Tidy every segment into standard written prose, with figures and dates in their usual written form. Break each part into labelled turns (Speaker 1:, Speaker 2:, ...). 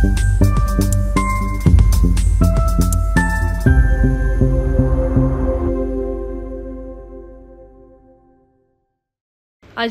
Speaker 1: आज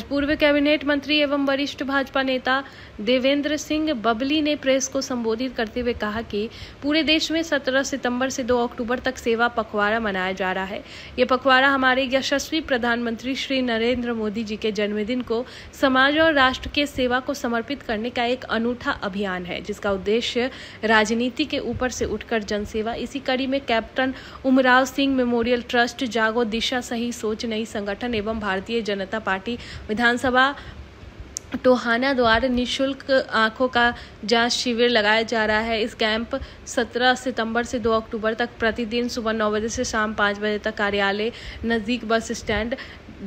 Speaker 1: पूर्व कैबिनेट मंत्री एवं वरिष्ठ भाजपा नेता देवेंद्र सिंह बबली ने प्रेस को संबोधित करते हुए कहा कि पूरे देश में 17 सितंबर से 2 अक्टूबर तक सेवा पखवाड़ा मनाया जा रहा है। ये पखवाड़ा हमारे यशस्वी प्रधानमंत्री श्री नरेंद्र मोदी जी के जन्मदिन को समाज और राष्ट्र के सेवा को समर्पित करने का एक अनूठा अभियान है, जिसका उद्देश्य राजनीति के ऊपर से उठकर जनसेवा। इसी कड़ी में captain Umrao Singh memorial trust, जागो दिशा सही सोच नई संगठन एवं भारतीय जनता पार्टी विधानसभा टोहाना द्वारा निःशुल्क आंखों का जांच शिविर लगाया जा रहा है। इस कैंप 17 सितंबर से 2 अक्टूबर तक प्रतिदिन सुबह 9 बजे से शाम 5 बजे तक कार्यालय नजदीक बस स्टैंड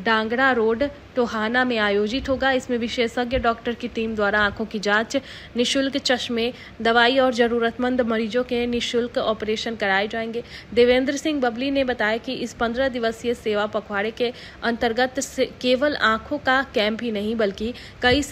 Speaker 1: डांगड़ा रोड टोहाना में आयोजित होगा। इसमें विशेषज्ञ डॉक्टर की टीम द्वारा आंखों की जांच, निःशुल्क चश्मे, दवाई और जरूरतमंद मरीजों के निःशुल्क ऑपरेशन कराए जाएंगे। देवेंद्र सिंह बबली ने बताया कि इस 15 दिवसीय सेवा पखवाड़े के अंतर्गत केवल आंखों का कैंप ही नहीं बल्कि कई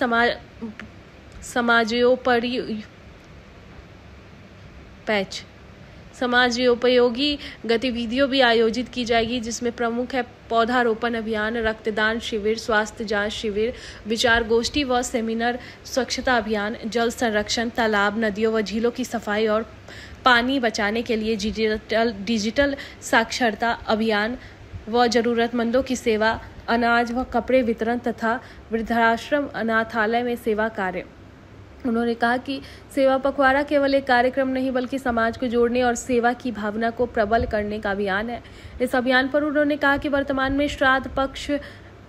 Speaker 1: समाजोपयोगी गतिविधियों भी आयोजित की जाएगी, जिसमें प्रमुख है पौधारोपण अभियान, रक्तदान शिविर, स्वास्थ्य जांच शिविर, विचार गोष्ठी व सेमिनार, स्वच्छता अभियान, जल संरक्षण, तालाब, नदियों व झीलों की सफाई और पानी बचाने के लिए डिजिटल साक्षरता अभियान व जरूरतमंदों की सेवा, अनाज व कपड़े वितरण तथा वृद्धाश्रम, अनाथालय में सेवा कार्य। उन्होंने कहा कि सेवा पखवाड़ा केवल एक कार्यक्रम नहीं बल्कि समाज को जोड़ने और सेवा की भावना को प्रबल करने का अभियान है। इस अभियान पर उन्होंने कहा कि वर्तमान में श्राद्ध पक्ष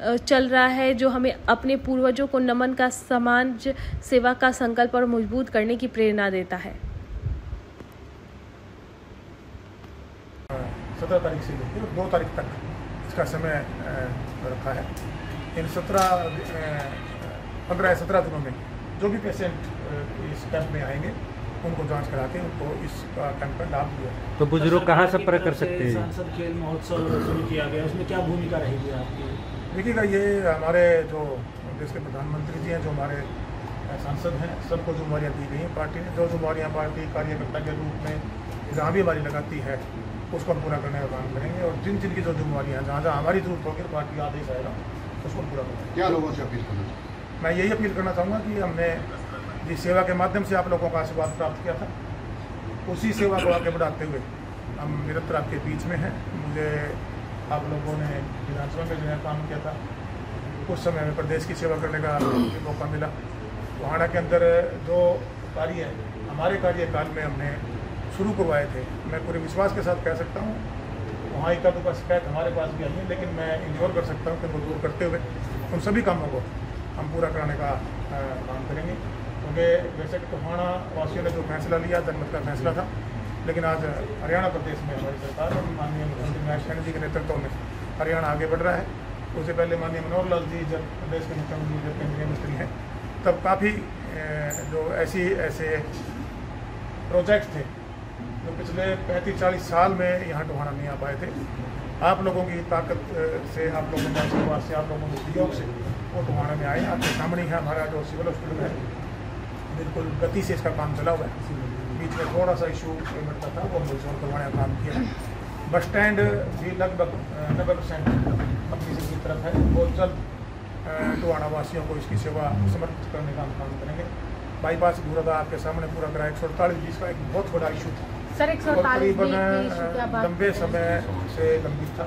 Speaker 1: चल रहा है, जो हमें अपने पूर्वजों को नमन का, समाज सेवा का संकल्प और मजबूत करने की प्रेरणा देता है।
Speaker 2: 17 तारीख से लेकर 2 तारीख तक इसका समय रखा है। इन 15-17 दिनों में जो भी पेशेंट इस कैंप में आएंगे उनको जांच करा के उनको इस कैंप का लाभ दिया।
Speaker 3: तो बुजुर्ग कहाँ संपर्क कर सकते हैं?
Speaker 4: सांसद खेल महोत्सव शुरू किया गया, उसमें क्या भूमिका रहेगी आपकी?
Speaker 2: देखिएगा, ये हमारे जो देश के प्रधानमंत्री जी हैं, जो हमारे सांसद हैं, सबको जिम्मेवारियाँ दी गई हैं। पार्टी ने जो जिम्मेवारियाँ पार्टी कार्यकर्ता के रूप में जहाँ भी हमारी लगाती है उसको हम पूरा करने का काम करेंगे, और जिन जिनकी जो जिम्मेवारियाँ जहाँ जहाँ हमारी जरूरत होगी पार्टी का आदेश आएगा उसको पूरा करेंगे।
Speaker 5: क्या लोगों से अपील करना?
Speaker 2: मैं यही अपील करना चाहूँगा कि हमने जिस सेवा के माध्यम से आप लोगों का आशीर्वाद प्राप्त किया था, उसी सेवा को आगे बढ़ाते हुए हम निरंतर आपके बीच में हैं। मुझे आप लोगों ने विधानसभा में जो काम किया था, उस समय में प्रदेश की सेवा करने का मौका मिला। टोहाना के अंदर जो कार्य है हमारे कार्यकाल में हमने शुरू करवाए थे, मैं पूरे विश्वास के साथ कह सकता हूँ वहाँ एक का शिकायत हमारे पास भी आई है, लेकिन मैं इंश्योर कर सकता हूँ कि उनको दूर करते हुए उन सभी कामों को हम पूरा कराने का काम करेंगे। क्योंकि वैसे टोहाना वासियों ने जो फैसला लिया जनमत का फैसला था, लेकिन आज हरियाणा प्रदेश में हमारी सरकार और माननीय मुख्यमंत्री महेश सैनी जी के नेतृत्व में हरियाणा आगे बढ़ रहा है। उससे पहले माननीय मनोहर लाल जी जब प्रदेश के मुख्यमंत्री जब केंद्रीय मंत्री हैं, तब काफ़ी जो ऐसे प्रोजेक्ट थे जो पिछले 35-40 साल में यहाँ टोहाना नहीं आ पाए थे। आप लोगों की ताकत से, आप लोगों के आशीर्वाद से, आप लोगों के सहयोग से वो टोहाना में आए। आपके सामने है हमारा जो सिविल हॉस्पिटल है, बिल्कुल गति से इसका काम चला हुआ है। बीच में थोड़ा सा इशू पेमेंट का था, वो हम रिजॉल्व करवाने का काम किया है। बस स्टैंड भी लगभग 90% अपनी की तरफ है। बहुत जल्द टोहाना वासियों को इसकी सेवा समर्पित करने का हम काम करेंगे। बाईपास पूरा था आपके सामने पूरा करा। 148 का एक बहुत बड़ा इशू था
Speaker 1: सर, 148
Speaker 2: लंबे समय से लंबित था,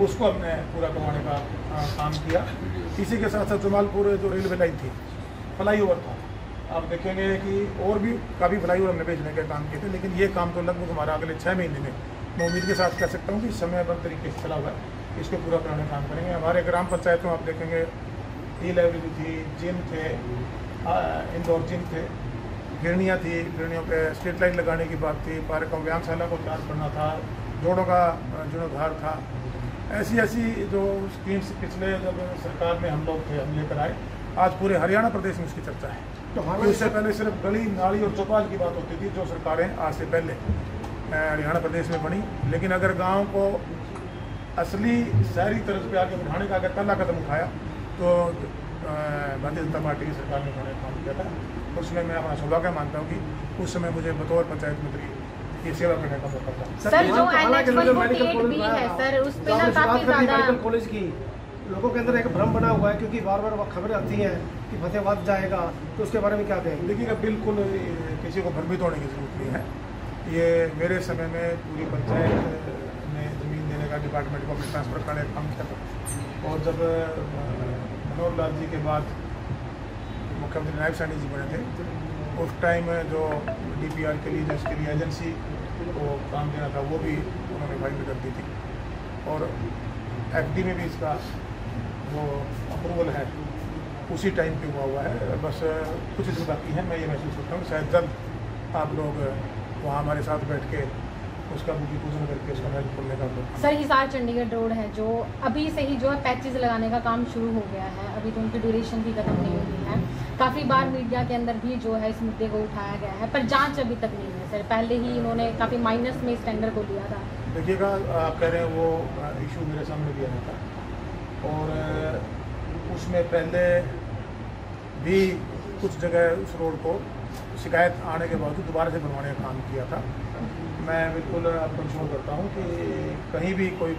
Speaker 2: उसको हमने पूरा करवाने का काम किया। इसी के साथ साथ जमालपुर जो रेलवे लाइन थी, फ्लाईओवर था, आप देखेंगे कि और भी काफ़ी फ्लाईओवर हमने भेजने का काम किए थे, लेकिन ये काम तो लगभग हमारा अगले 6 महीने में मैं उम्मीद के साथ कह सकता हूँ कि समयबद्ध तरीके से चला हुआ है। इसको पूरा कराने का काम करेंगे। हमारे ग्राम पंचायतों आप देखेंगे ई-लाइब्रेरी थी, जिम थे, इंडोर जिम थे, गिरनियाँ थी, गिरनियों पे स्ट्रीट लाइट लगाने की बात थी, पार्कों व्यायामशाला को चार्ज करना था, जोड़ों का जीर्णोद्धार था। ऐसी जो स्कीम्स पिछले जब सरकार में हम लोग थे, हम लेकर आए, आज पूरे हरियाणा प्रदेश में उसकी चर्चा है। तो इससे पहले सिर्फ गली, नाली और चौपाल की बात होती थी, जो सरकारें आज से पहले हरियाणा प्रदेश में बनी। लेकिन अगर गाँव को असली शहरी तर्ज पे आगे बढ़ाने का अगर पहला कदम उठाया तो भारतीय जनता पार्टी की सरकार ने उठाने का काम किया था। उसमें मैं अपना सौभाग्य मानता हूँ कि उस समय मुझे बतौर पंचायत मंत्री ये सेवा करने का मौका था।
Speaker 5: सर जो NH-148 भी है सर, उस पे ना काफी ज्यादा
Speaker 6: कॉलेज की लोगों के अंदर एक भ्रम बना हुआ है, क्योंकि बार बार खबरें आती हैं कि फतेहाबाद जाएगा, तो उसके बारे में क्या कहेंगे?
Speaker 2: देखिएगा, बिल्कुल किसी को भ्रमित होने की जरूरत नहीं है। ये मेरे समय में पूरी पंचायत ने जमीन देने का डिपार्टमेंट को अपने ट्रांसफर करने का काम किया था। और जब मनोहर लाल जी के बाद मुख्यमंत्री नायब सैनी जी बने थे, उस टाइम जो DPR के लिए जिसके लिए एजेंसी को काम देना था वो भी उन्होंने फाइल कर दी थी। और FD में भी इसका वो अप्रूवल है, उसी टाइम पे हुआ है। बस कुछ दिन बाकी है। मैं ये महसूस करता हूँ शायद जल्द आप लोग वहाँ हमारे साथ बैठ के उसका भूमि पूजन करके उसका महल खोलने का।
Speaker 5: सर हिसार चंडीगढ़ रोड है जो अभी से ही जो है पैचेज लगाने का काम शुरू हो गया है, अभी तो उनकी ड्यूरेशन भी खत्म नहीं हुई है। काफ़ी बार मीडिया के अंदर भी जो है इस मुद्दे को उठाया गया है, पर जांच अभी तक नहीं है सर। पहले ही इन्होंने काफ़ी माइनस में इस टेंडर को लिया था।
Speaker 2: देखिएगा, आप कह रहे हैं वो इशू मेरे सामने भी आया था, और उसमें पहले भी कुछ जगह उस रोड को शिकायत आने के बावजूद दोबारा से बनवाने का काम किया था। मैं बिल्कुल आपको इंश्योर करता हूँ कि कहीं भी कोई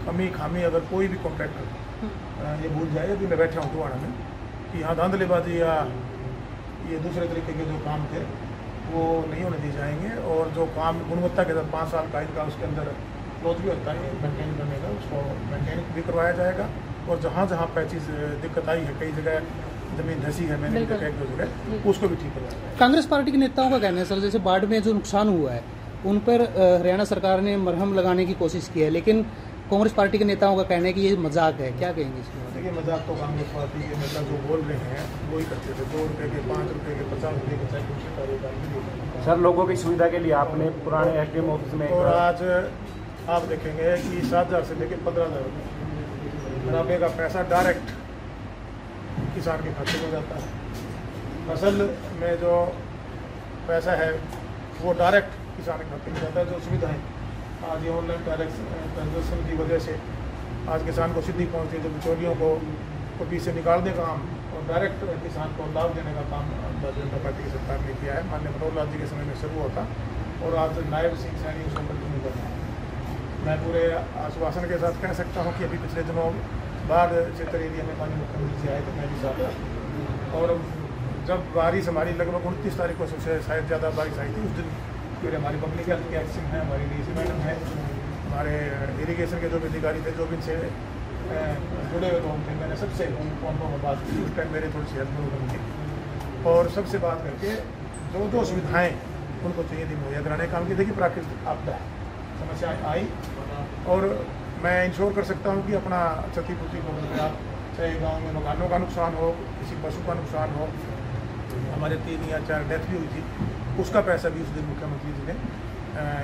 Speaker 2: कमी खामी अगर कोई भी कॉन्ट्रैक्टर ये भूल जाए, अभी मैं बैठा हूँ टुवाड़ा में, कि यहाँ धांधलेबाजी या ये दूसरे तरीके के जो काम थे वो नहीं होने दिए जाएंगे। और जो काम गुणवत्ता के साथ 5 साल का इनका उसके अंदर क्लोज भी होता है मेंटेन करने का, उसको मेंटेन भी करवाया जाएगा। और जहाँ जहाँ पैचेज दिक्कत आई है, कई जगह जमीन धसी है, मैंने देखा एक दो जगह, उसको भी ठीक करवाया जाएगा।
Speaker 7: कांग्रेस पार्टी के नेताओं का कहना है सर, जैसे बाढ़ में जो नुकसान हुआ है उन पर हरियाणा सरकार ने मरहम लगाने की कोशिश की है, लेकिन कांग्रेस पार्टी के नेताओं का कहना है कि ये मजाक है। क्या कहेंगे इसमें?
Speaker 2: देखिए, मजाक तो कांग्रेस पार्टी के नेता जो बोल रहे हैं वही करते थे। 2 रुपये के, 5 रुपये के, 50 रुपये के चाहे।
Speaker 4: सर लोगों की सुविधा के लिए आपने पुराने SDM ऑफिस में,
Speaker 2: और आज आप देखेंगे कि 7,000 से लेकर 15,000 रुपये का पैसा डायरेक्ट किसान के खाते में जाता है। फसल में जो पैसा है वो डायरेक्ट किसान के खाते में जाता है। जो सुविधाएं आज ये ऑनलाइन ट्रांजेक्शन की वजह से आज किसान को सीधी पहुँचती है, जो बिचौलियों को पीछे निकालने का काम और डायरेक्ट किसान को लाभ देने का काम भारतीय जनता पार्टी की सरकार ने किया है। माननीय मनोहर लाल जी के समय में शुरू होता और आज नायब सिंह सैनी उसको कंटिन्यू कर रहे हैं। मैं पूरे आश्वासन के साथ कह सकता हूँ कि अभी पिछले दिनों बाढ़ क्षेत्र एरिया में माननीय मुख्यमंत्री जी आए थे, मैं भी साथ था। और जब बारिश हमारी लगभग 29 तारीख को सबसे शायद ज़्यादा बारिश आई थी, उस दिन फिर हमारी पब्लिक हेल्थ के एक्शन है, हमारी डीसी मैडम है, हमारे इरीगेशन के जो भी अधिकारी थे, जो भी इनसे जुड़े हुए लोग थे, मैंने सबसे फोन पर बात की। उस टाइम मेरी थोड़ी सी हेल्प प्रॉब्लम थी और सबसे बात करके जो सुविधाएँ उनको चाहिए थी मुहैया कराने काम की। देखिए, प्राकृतिक आपदा समस्या आई और मैं इंश्योर कर सकता हूँ कि अपना क्षतिपूर्ति को मिलेगा, चाहे गाँव में मकानों का नुकसान हो, किसी पशु का नुकसान हो। हमारे 3 या 4 डेथ भी हुई थी, उसका पैसा भी उस दिन मुख्यमंत्री जी ने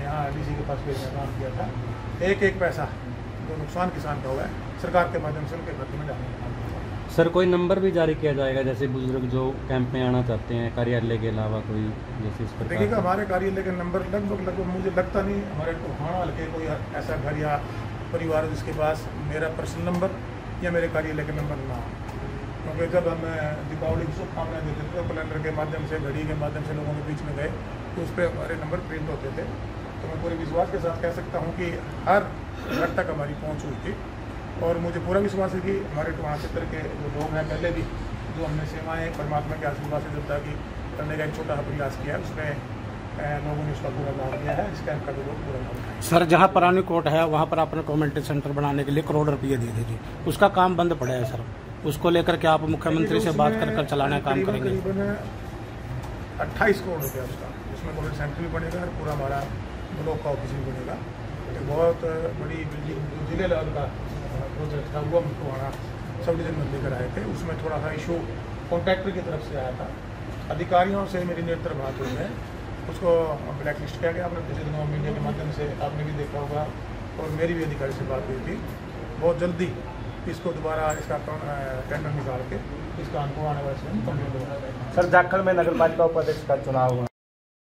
Speaker 2: यहाँ DC के पास भेजने का काम किया था। एक पैसा जो नुकसान किसान का हुआ है सरकार के माध्यम से उनके खाते में डालने का काम किया।
Speaker 3: सर कोई नंबर भी जारी किया जाएगा, जैसे बुजुर्ग जो कैंप में आना चाहते हैं कार्यालय के अलावा कोई, जैसे इस प्रकार?
Speaker 2: देखिएगा, हमारे कार्यालय के नंबर लगभग मुझे लगता नहीं हमारे टोहाना हल्के कोई ऐसा घर या परिवार जिसके पास मेरा पर्सनल नंबर या मेरे कार्यालय के नंबर ना हो। क्योंकि जब हम दीपावली की शुभकामनाएं देते थे, कैलेंडर के माध्यम से, घड़ी के माध्यम से लोगों के बीच में गए, तो उस पर हमारे नंबर प्रिंट होते थे। तो मैं पूरे विश्वास के साथ कह सकता हूँ कि हर घर तक हमारी पहुँच हुई थी। और मुझे पूरा विश्वास है कि हमारे टोहाना क्षेत्र के जो लोग हैं, पहले भी जो हमने सेवाएँ परमात्मा के आशीर्वाद से जनता की करने का एक छोटा सा प्रयास किया है, उसमें लोगों ने उसका पूरा लाभ लिया है। इस कैंप का भी लोग पूरा लाभ लिया है।
Speaker 6: सर, जहाँ पुरानी कोर्ट है वहाँ पर आपने कम्युनिटी सेंटर बनाने के लिए करोड़ रुपये दिए थे जी, उसका काम बंद पड़ा है सर। उसको लेकर के आप मुख्यमंत्री से बात कर चलाने का काम करेंगे?
Speaker 2: 28 करोड़ रुपया उसका, उसमें कम्युनिटी सेंटर भी बनेगा और पूरा हमारा ब्लॉक का ऑफिस भी बनेगा। एक बहुत बड़ी बिल्डिंग जिले लेवल का प्रोजेक्ट था, वो हम टोहाना सब डिवीजन में लेकर आए थे। उसमें थोड़ा सा इशू कॉन्ट्रैक्टर की तरफ से आया था, अधिकारियों से मेरी निरंतर बात हुई है, उसको ब्लैक लिस्ट किया गया। आपने पिछले दिनों मीडिया के माध्यम से आपने भी देखा होगा और मेरी भी अधिकारी से बात हुई थी। बहुत जल्दी इसको दोबारा इसका टेंडर निकाल के इसका अनुकूल आने वाले समय कंप्लीट होगा।
Speaker 4: सर जाखल में नगर पालिका उपाध्यक्ष का चुनाव हुआ।